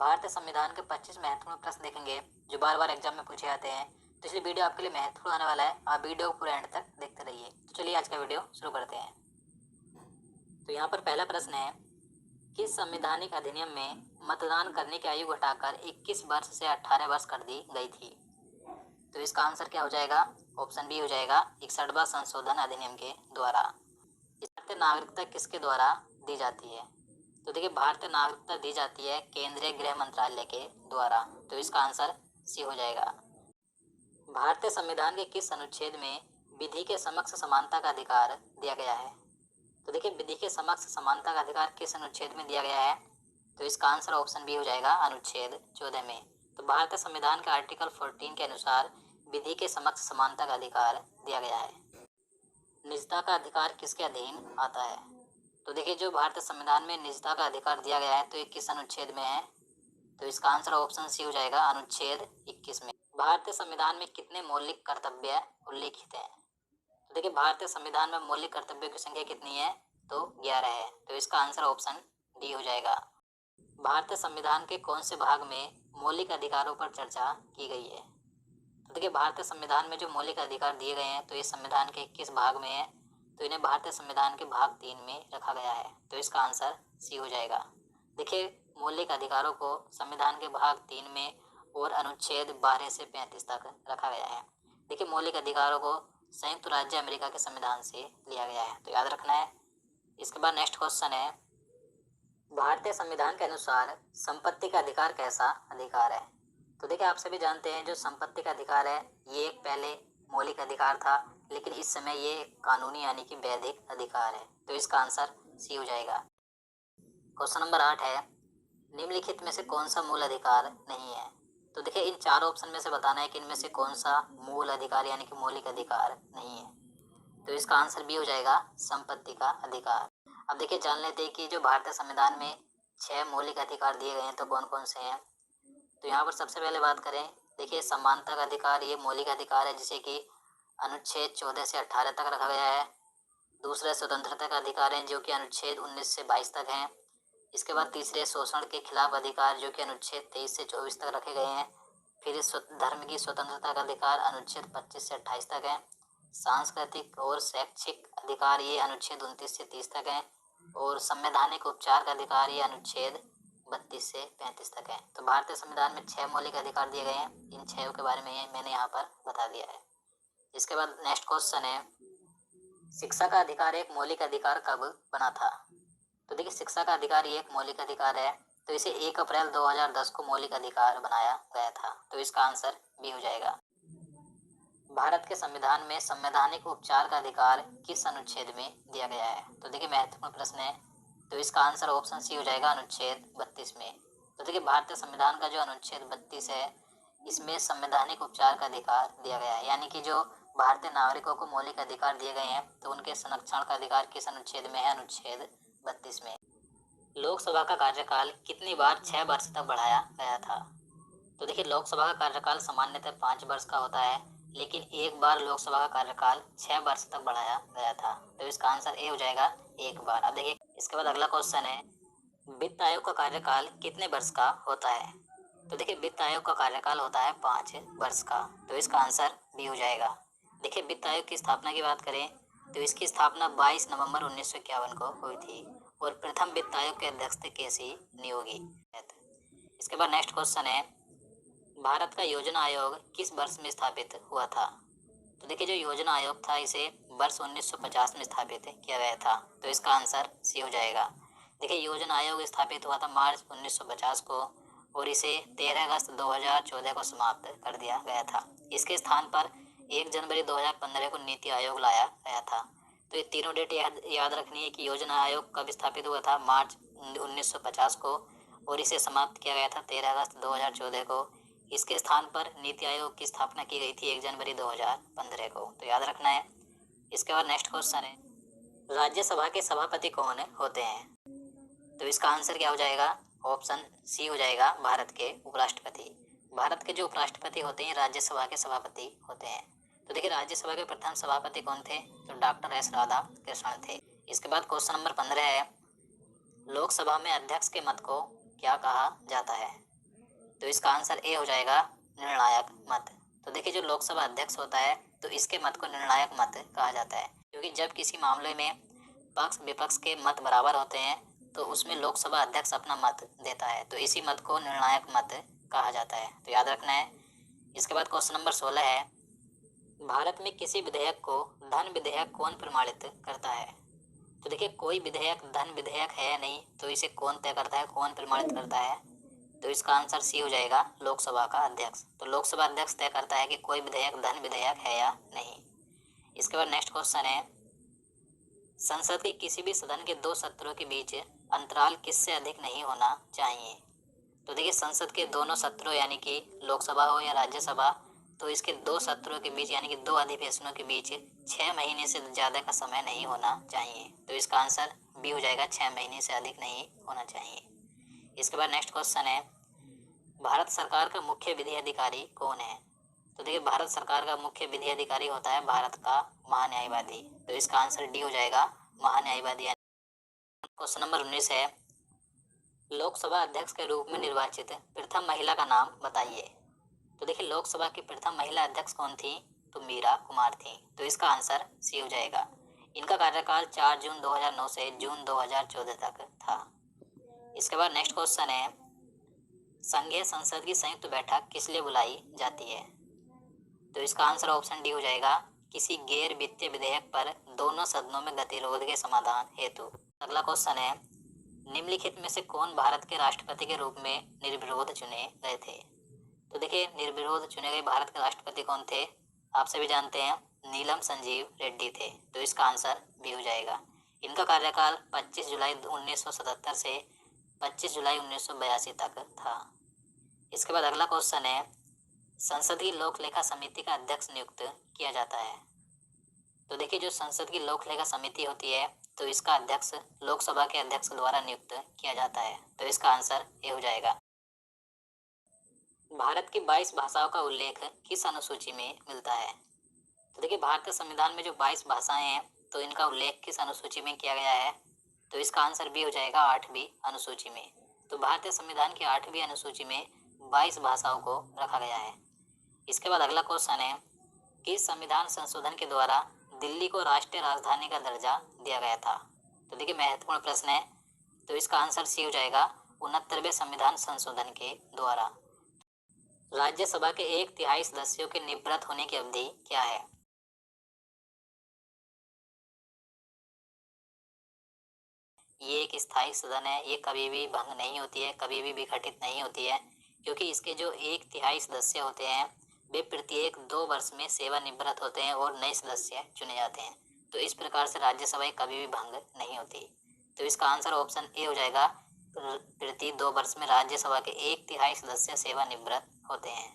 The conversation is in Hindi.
भारतीय संविधान के 25 महत्वपूर्ण प्रश्न देखेंगे जो बार बार एग्जाम में पूछे जाते हैं। तो इसलिए वीडियो आपके लिए महत्वपूर्ण आने वाला है, आप वीडियो को पूरे एंड तक देखते रहिए। तो चलिए आज का वीडियो शुरू करते हैं। तो यहाँ पर पहला प्रश्न है, किस संवैधानिक अधिनियम में मतदान करने की आयु घटाकर 21 वर्ष से 18 वर्ष कर दी गई थी? तो इसका आंसर क्या हो जाएगा? ऑप्शन बी हो जाएगा 61वां संशोधन अधिनियम के द्वारा। भारतीय नागरिकता किसके द्वारा दी जाती है? तो देखिए, भारतीय नागरिकता दी जाती है केंद्रीय गृह मंत्रालय के द्वारा। तो इसका आंसर सी हो जाएगा। भारतीय संविधान के किस अनुच्छेद में विधि के समक्ष समानता का अधिकार दिया गया है? तो देखिए, विधि के समक्ष समानता का अधिकार किस अनुच्छेद में दिया गया है? तो इसका आंसर ऑप्शन बी हो जाएगा अनुच्छेद 14 में। तो भारतीय संविधान के आर्टिकल 14 के अनुसार विधि के समक्ष समानता का अधिकार दिया गया है। निजता का अधिकार किसके अधीन आता है? तो देखिए, जो भारतीय संविधान में निजता का अधिकार दिया गया है तो ये किस अनुच्छेद में है? तो इसका आंसर ऑप्शन सी हो जाएगा अनुच्छेद 21 में। भारतीय संविधान में कितने मौलिक कर्तव्य उल्लिखित हैं? तो देखिए, भारतीय संविधान में मौलिक कर्तव्यों की संख्या कितनी है? तो 11 है। तो इसका आंसर ऑप्शन डी हो जाएगा। भारतीय संविधान के कौन से भाग में मौलिक अधिकारों पर चर्चा की गई है? तो देखिए, भारतीय संविधान में जो मौलिक अधिकार दिए गए हैं तो ये संविधान के किस भाग में है? तो इन्हें भारतीय संविधान के भाग 3 में रखा गया है। तो इसका आंसर सी हो जाएगा। देखिए, मौलिक अधिकारों को संविधान के भाग 3 में और अनुच्छेद 12 से 35 तक रखा गया है। देखिए, मौलिक अधिकारों को संयुक्त राज्य अमेरिका के संविधान से लिया गया है, तो याद रखना है। इसके बाद नेक्स्ट क्वेश्चन है, भारतीय संविधान के अनुसार संपत्ति का अधिकार कैसा अधिकार है? तो देखिए, आप सभी जानते हैं जो संपत्ति का अधिकार है ये एक पहले मौलिक अधिकार था, लेकिन इस समय ये कानूनी यानी कि वैधिक अधिकार है। तो इसका आंसर सी हो जाएगा। क्वेश्चन नंबर 8 है, निम्नलिखित में से कौन सा मूल अधिकार नहीं है? तो देखिए, इन चारों ऑप्शन में से बताना है कि इनमें से कौन सा मूल अधिकार यानी कि मौलिक अधिकार नहीं है। तो इसका आंसर बी हो जाएगा संपत्ति का अधिकार। अब देखिए, जान लेते हैं कि जो भारतीय संविधान में 6 मौलिक अधिकार दिए गए हैं तो कौन कौन से हैं। तो यहाँ पर सबसे पहले बात करें, देखिए समानता का अधिकार ये मौलिक अधिकार है जिसे कि अनुच्छेद 14 से 18 तक रखा गया है। दूसरा स्वतंत्रता का अधिकार है जो कि अनुच्छेद 19 से 22 तक है। इसके बाद तीसरे शोषण के खिलाफ अधिकार जो कि अनुच्छेद 23 से 24 तक रखे गए हैं। फिर धर्म की स्वतंत्रता का अधिकार अनुच्छेद 25 से 28 तक है। सांस्कृतिक और शैक्षिक अधिकार ये अनुच्छेद 29 से 30 तक है। और संवैधानिक उपचार का अधिकार ये अनुच्छेद 32 से 35 तक है। तो भारतीय संविधान में 6 मौलिक अधिकार दिए गए हैं, इन 6 के बारे में मैंने यहाँ पर बता दिया है। इसके बाद नेक्स्ट क्वेश्चन है, शिक्षा का अधिकार एक मौलिक अधिकार कब बना था? तो देखिए, शिक्षा का अधिकार ये एक मौलिक अधिकार है, तो इसे 1 अप्रैल 2010 को मौलिक अधिकार बनाया गया था। तो इसका आंसर बी हो जाएगा। भारत के संविधान में संवैधानिक उपचार का अधिकार किस अनुच्छेद में दिया गया है? तो देखिए, महत्वपूर्ण प्रश्न है, तो इसका आंसर ऑप्शन सी हो जाएगा अनुच्छेद 32 में। तो देखिए, भारतीय संविधान का जो अनुच्छेद 32 है इसमें संवैधानिक उपचार का अधिकार दिया गया है, यानी कि जो भारतीय नागरिकों को मौलिक अधिकार दिए गए हैं तो उनके संरक्षण का अधिकार किस अनुच्छेद में है? अनुच्छेद 32 में। लोकसभा का कार्यकाल कितनी बार 6 वर्ष तक बढ़ाया गया था? तो देखिए, लोकसभा का कार्यकाल सामान्यतः 5 वर्ष का होता है, लेकिन एक बार लोकसभा का कार्यकाल 6 वर्ष तक बढ़ाया गया था। तो इसका आंसर ए हो जाएगा, एक बार। अब देखिए, इसके बाद अगला क्वेश्चन है, वित्त आयोग का कार्यकाल कितने वर्ष का होता है? तो देखिए, वित्त आयोग का कार्यकाल होता है 5 वर्ष का। तो इसका आंसर बी हो जाएगा। देखिए, वित्त आयोग की स्थापना की बात करें तो इसकी स्थापना 22 नवंबर 1951 को हुई थी और प्रथम वित्त आयोग के अध्यक्ष थे केसी नियोगी। इसके बाद नेक्स्ट क्वेश्चन है, भारत का योजना आयोग किस वर्ष में स्थापित हुआ था? तो देखिए, जो योजना आयोग था इसे वर्ष 1950 में स्थापित किया गया था। तो इसका आंसर सी हो जाएगा। देखिए, योजना आयोग स्थापित हुआ था मार्च 1950 को और इसे 13 अगस्त 2014 को समाप्त कर दिया गया था। इसके स्थान पर 1 जनवरी 2015 को नीति आयोग लाया गया था। तो ये तीनों डेट याद रखनी है कि योजना आयोग कब स्थापित हुआ था, मार्च 1950 को, और इसे समाप्त किया गया था 13 अगस्त 2014 को। इसके स्थान पर नीति आयोग की स्थापना की गई थी 1 जनवरी 2015 को। तो याद रखना है। इसके बाद नेक्स्ट क्वेश्चन है, राज्यसभा के सभापति कौन होते हैं? तो इसका आंसर क्या हो जाएगा? ऑप्शन सी हो जाएगा, भारत के उपराष्ट्रपति। भारत के जो उपराष्ट्रपति होते हैं राज्यसभा के सभापति होते हैं। तो देखिए, राज्यसभा के प्रथम सभापति कौन थे? तो डॉक्टर एस राधाकृष्णन थे। इसके बाद क्वेश्चन नंबर 15 है, लोकसभा में अध्यक्ष के मत को क्या कहा जाता है? इसका आंसर ए हो जाएगा निर्णायक मत। तो देखिए जो लोकसभा अध्यक्ष होता है तो इसके मत को निर्णायक मत कहा जाता है, क्योंकि जब किसी मामले में पक्ष विपक्ष के मत बराबर होते हैं तो उसमें लोकसभा अध्यक्ष अपना मत देता है, तो इसी मत को निर्णायक मत कहा जाता है, तो याद रखना है। इसके बाद क्वेश्चन नंबर 16 है, भारत में किसी विधेयक को धन विधेयक कौन प्रमाणित करता है? तो देखिए कोई विधेयक धन विधेयक है या नहीं, तो इसे कौन तय करता है, कौन प्रमाणित करता है? तो इसका आंसर सी हो जाएगा लोकसभा का अध्यक्ष। तो लोकसभा अध्यक्ष तय करता है कि कोई विधेयक धन विधेयक है या नहीं। इसके बाद नेक्स्ट क्वेश्चन है, संसद के किसी भी सदन के दो सत्रों के बीच अंतराल किससे अधिक नहीं होना चाहिए? तो देखिए संसद के दोनों सत्रों यानी कि लोकसभा हो या राज्यसभा, तो इसके दो सत्रों के बीच यानी कि दो अधिवेशनों के बीच 6 महीने से ज़्यादा का समय नहीं होना चाहिए। तो इसका आंसर बी हो जाएगा, 6 महीने से अधिक नहीं होना चाहिए। इसके बाद नेक्स्ट क्वेश्चन है, भारत सरकार का मुख्य विधि अधिकारी कौन है? तो देखिए भारत सरकार का मुख्य विधि अधिकारी होता है भारत का महान्यायवादी। तो इसका आंसर डी हो जाएगा, महान्यायवादी। क्वेश्चन नंबर 19 है, लोकसभा अध्यक्ष के रूप में निर्वाचित प्रथम महिला का नाम बताइए। तो देखिए लोकसभा की प्रथम महिला अध्यक्ष कौन थी? तो मीरा कुमार थी। तो इसका आंसर सी हो जाएगा। इनका कार्यकाल 4 जून 2009 से जून 2014 तक था। इसके बाद नेक्स्ट क्वेश्चन है, संघीय संसद की संयुक्त बैठक किस लिए बुलाई जाती है? तो इसका आंसर ऑप्शन डी हो जाएगा, किसी गैर वित्तीय विधेयक पर दोनों सदनों में गतिरोध के समाधान हेतु। अगला क्वेश्चन है, निम्नलिखित में से कौन भारत के राष्ट्रपति के रूप में निर्विरोध चुने गए थे? तो देखिए निर्विरोध चुने गए भारत के राष्ट्रपति कौन थे? आप सभी जानते हैं, नीलम संजीव रेड्डी थे। तो इसका आंसर बी हो जाएगा। इनका कार्यकाल 25 जुलाई 1977 से 25 जुलाई 1982 तक था। इसके बाद अगला क्वेश्चन है, संसदीय लोक लेखा समिति का अध्यक्ष नियुक्त किया जाता है। तो देखिए जो संसद की लोक लेखा समिति होती है तो इसका अध्यक्ष लोकसभा के अध्यक्ष द्वारा नियुक्त किया जाता है। तो इसका आंसर ए हो जाएगा। भारत की 22 भाषाओं का उल्लेख किस अनुसूची में मिलता है? तो देखिए भारतीय संविधान में जो 22 भाषाएं हैं तो इनका उल्लेख किस अनुसूची में किया गया है? तो इसका आंसर बी हो जाएगा, 8वीं अनुसूची में। तो भारतीय संविधान की 8वीं अनुसूची में 22 भाषाओं को रखा गया है। इसके बाद अगला क्वेश्चन है, किस संविधान संशोधन के द्वारा दिल्ली को राष्ट्रीय राजधानी का दर्जा दिया गया था? तो देखिए महत्वपूर्ण प्रश्न है। तो इसका आंसर सी हो जाएगा, 69वें संविधान संशोधन के द्वारा। राज्यसभा के 1/3 सदस्यों के निवृत्त होने की अवधि क्या है? ये एक स्थायी सदन है, ये कभी भी भंग नहीं होती है, कभी भी विघटित नहीं होती है, क्योंकि इसके जो 1/3 सदस्य होते हैं वे प्रत्येक 2 वर्ष में सेवानिवृत्त होते हैं और नए सदस्य चुने जाते हैं। तो इस प्रकार से राज्यसभा कभी भी भंग नहीं होती। तो इसका आंसर ऑप्शन ए हो जाएगा, प्रति 2 वर्ष में राज्यसभा के 1/3 सदस्य सेवानिवृत्त होते हैं।